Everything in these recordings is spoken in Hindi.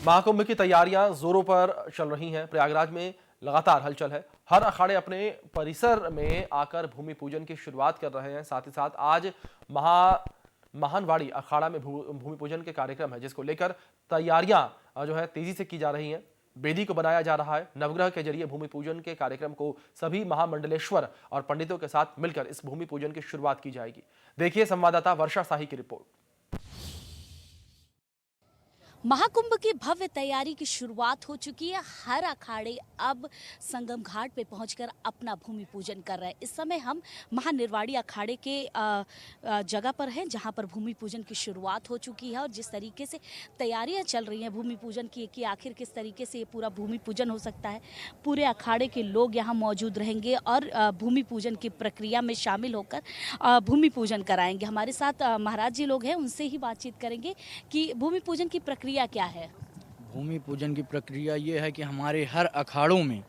महाकुंभ की तैयारियां जोरों पर चल रही हैं। प्रयागराज में लगातार हलचल है। हर अखाड़े अपने परिसर में आकर भूमि पूजन की शुरुआत कर रहे हैं। साथ ही साथ आज महानवाड़ी अखाड़ा में भूमि पूजन के कार्यक्रम है, जिसको लेकर तैयारियां जो है तेजी से की जा रही हैं। वेदी को बनाया जा रहा है। नवग्रह के जरिए भूमि पूजन के कार्यक्रम को सभी महामंडलेश्वर और पंडितों के साथ मिलकर इस भूमि पूजन की शुरुआत की जाएगी। देखिए संवाददाता वर्षा शाही की रिपोर्ट। महाकुंभ की भव्य तैयारी की शुरुआत हो चुकी है। हर अखाड़े अब संगम घाट पे पहुंचकर अपना भूमि पूजन कर रहे हैं। इस समय हम महानिर्वाड़ी अखाड़े के जगह पर हैं, जहां पर भूमि पूजन की शुरुआत हो चुकी है। और जिस तरीके से तैयारियां चल रही हैं भूमि पूजन की कि आखिर किस तरीके से ये पूरा भूमि पूजन हो सकता है, पूरे अखाड़े के लोग यहाँ मौजूद रहेंगे और भूमि पूजन की प्रक्रिया में शामिल होकर भूमि पूजन कराएंगे। हमारे साथ महाराज जी लोग हैं, उनसे ही बातचीत करेंगे कि भूमि पूजन की प्रक्रिया क्या है। भूमि पूजन की प्रक्रिया ये है कि हमारे हर अखाड़ों में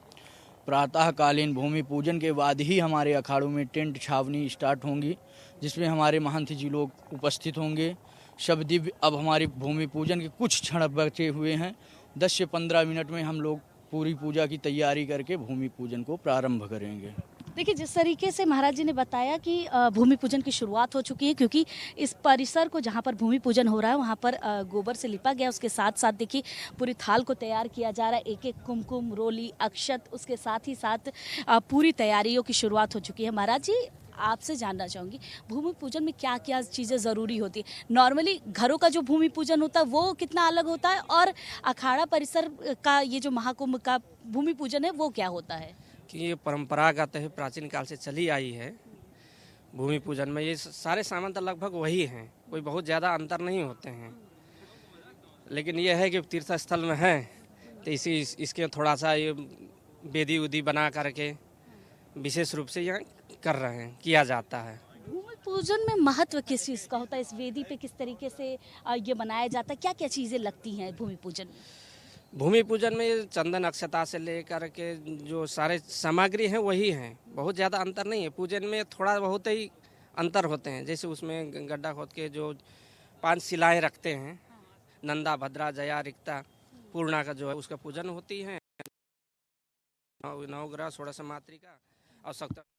प्रातःकालीन भूमि पूजन के बाद ही हमारे अखाड़ों में टेंट छावनी स्टार्ट होंगी, जिसमें हमारे महंत जी लोग उपस्थित होंगे। शबदिव्य अब हमारी भूमि पूजन के कुछ क्षण बचे हुए हैं। 10 से 15 मिनट में हम लोग पूरी पूजा की तैयारी करके भूमि पूजन को प्रारंभ करेंगे। देखिए, जिस तरीके से महाराज जी ने बताया कि भूमि पूजन की शुरुआत हो चुकी है, क्योंकि इस परिसर को जहाँ पर भूमि पूजन हो रहा है वहाँ पर गोबर से लिपा गया। उसके साथ साथ देखिए पूरी थाल को तैयार किया जा रहा है। एक एक कुमकुम, रोली, अक्षत, उसके साथ ही साथ पूरी तैयारियों की शुरुआत हो चुकी है। महाराज जी, आपसे जानना चाहूँगी, भूमि पूजन में क्या क्या चीज़ें ज़रूरी होती है? नॉर्मली घरों का जो भूमि पूजन होता है वो कितना अलग होता है, और अखाड़ा परिसर का ये जो महाकुंभ का भूमि पूजन है वो क्या होता है? कि ये परंपरागत है, प्राचीन काल से चली आई है। भूमि पूजन में ये सारे सामान तो लगभग वही हैं, कोई बहुत ज़्यादा अंतर नहीं होते हैं। लेकिन ये है कि तीर्थ स्थल में है तो इसके थोड़ा सा ये वेदी उदी बना करके विशेष रूप से यहाँ कर रहे हैं, किया जाता है। भूमि पूजन में महत्व किस चीज़ का होता है? इस वेदी पे किस तरीके से ये बनाया जाता है? क्या क्या चीज़ें लगती हैं भूमि पूजन में? भूमि पूजन में चंदन अक्षता से लेकर के जो सारे सामग्री हैं वही हैं, बहुत ज़्यादा अंतर नहीं है। पूजन में थोड़ा बहुत ही अंतर होते हैं, जैसे उसमें गड्ढा खोद के जो 5 शिलाएँ रखते हैं, नंदा, भद्रा, जया, रिक्ता, पूर्णा का जो है उसका पूजन होती है। नवग्रह, षोडश मातृका और सप्तमी